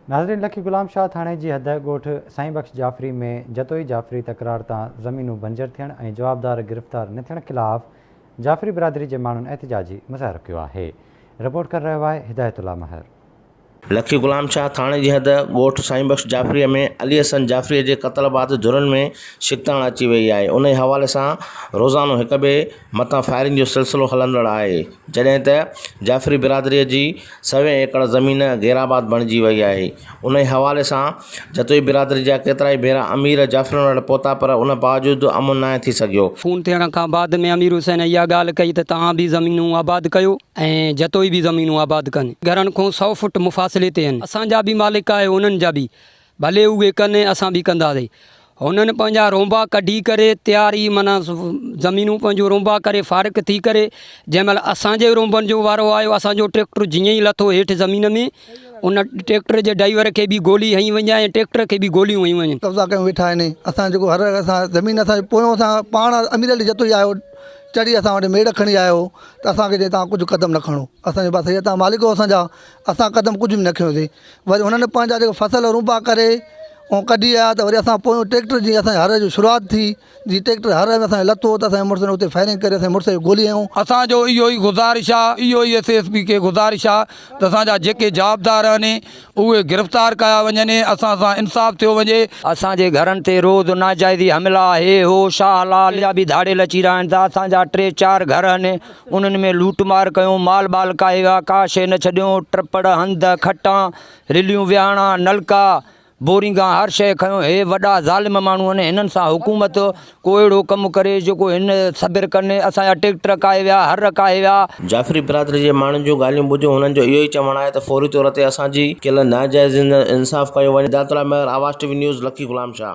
नाज़रीन, लखी गुलाम शाह थाणे जी हद ॻोठ साईं बख्श जाफ़री में जतोई जाफ़री तकरार तां ज़मीनूं बंजर थियण ऐं जवाबदार गिरफ़्तार न थियण ख़िलाफ़ जाफ़री बिरादरी जे माण्हुनि एहतिजाजी मुज़ाहिरो कयो आहे। रिपोर्ट करे रहियो आहे हिदायतुल्लाह महर। लखी गुलाम शाह थाणे जी हद ॻोठ साईं बख्श जाफ़रीअ में अली हसन जाफ़रीअ जे क़त्ल बाद धुरनि में शिकताण अची वई आहे। उन हवाले सां रोज़ानो हिक ॿिए मथां फायरिंग जो सिलसिलो हलंदड़ आहे, जॾहिं त जाफ़री बिरादरीअ जी 100 एकड़ ज़मीन घेराबाद बणिजी वई आहे। उन हवाले सां जतोई बिरादरी जा केतिरा ई भेरा अमीर जाफ़री वटि पहुता, पर उन बावजूदि अमुन न थी सघियो। फ़ोन थियण खां बाद में अमीर हुसैन इहा ॻाल्हि कई त तव्हां बि ज़मीनूं आबाद कयो ऐं जतोई बि ज़मीनूं आबाद कनि। घरनि खां 100 फुट मुफ़ासिले ते आहिनि। असांजा बि मालिक आहे, उन्हनि जा बि, भले उहे कनि असां बि कंदासीं। हुननि पंहिंजा रोंबा कढी करे तयारी माना ज़मीनूं पंहिंजो रोंबा करे फ़ारिग थी करे जंहिंमहिल असांजे रोंबनि जो वारो आयो, असांजो ट्रैक्टर जीअं ई लथो हेठि ज़मीन में, उन ट्रैक्टर जे ड्राइवर खे बि गोली हई वञे ऐं ट्रैक्टर खे बि गोलियूं हई वञनि। कब्ज़ा कयूं वेठा आहिनि। असां जेको हर असां ज़मीन असां पोयों असां पाण अमीर अली जतो ई आयो चढ़ी असां वटि मेड़ खणी आयो त असांखे चए तव्हां कुझु कदम न खणो। असांजे पासे तव्हां मालिक हो असांजा, असां कदम कुझु बि न खयोंसीं। वरी हुननि पंहिंजा जेको फसल रुंबा करे ऐं कढी आया त वरी असां पोयों ट्रैक्टर जी असांजे हर जी शुरूआति थी। जीअं ट्रैक्टर हर में असांखे लथो त असांजे मुड़ुस उते फायरिंग करे असांजे मुड़ुस खे गोली हयूं। असांजो इहो ई गुज़ारिश आहे, इहो ई SSP खे गुज़ारिश आहे त असांजा जेके जवाबदार आहिनि उहे गिरफ़्तार कया वञनि, असां सां इंसाफ़ थियो वञे। असांजे घरनि ते रोज़ नाजाइज़ी हमला हे हो शाह लाल जा बि धाड़ेल अची रहिया आहिनि त असांजा 3-4 घर आहिनि, उन्हनि में लूट मार कयूं, माल बाल काए विया, का शइ न छॾियूं। ट्रपड़ हंध खटां रिलियूं विहाणा नलका बोरिंगा हर शइ खयूं। हे वॾा ज़ालिम माण्हू आहिनि, हिननि सां हुकूमत को अहिड़ो कमु करे जेको हिन सबिर कनि। असांजा ट्रैक्टर काए विया, हर काए विया। जाफ़री बिरादरी जे माण्हुनि जूं ॻाल्हियूं ॿुधियूं, हुननि जो इहो ई चवणु आहे त फौरी तौर ते असांजी कयल नाजाइज़ इंसाफ़ कयो वञे। हिदायतुल्लाह महर, आवाज़ TV न्यूज़, लखी गुलाम शाह।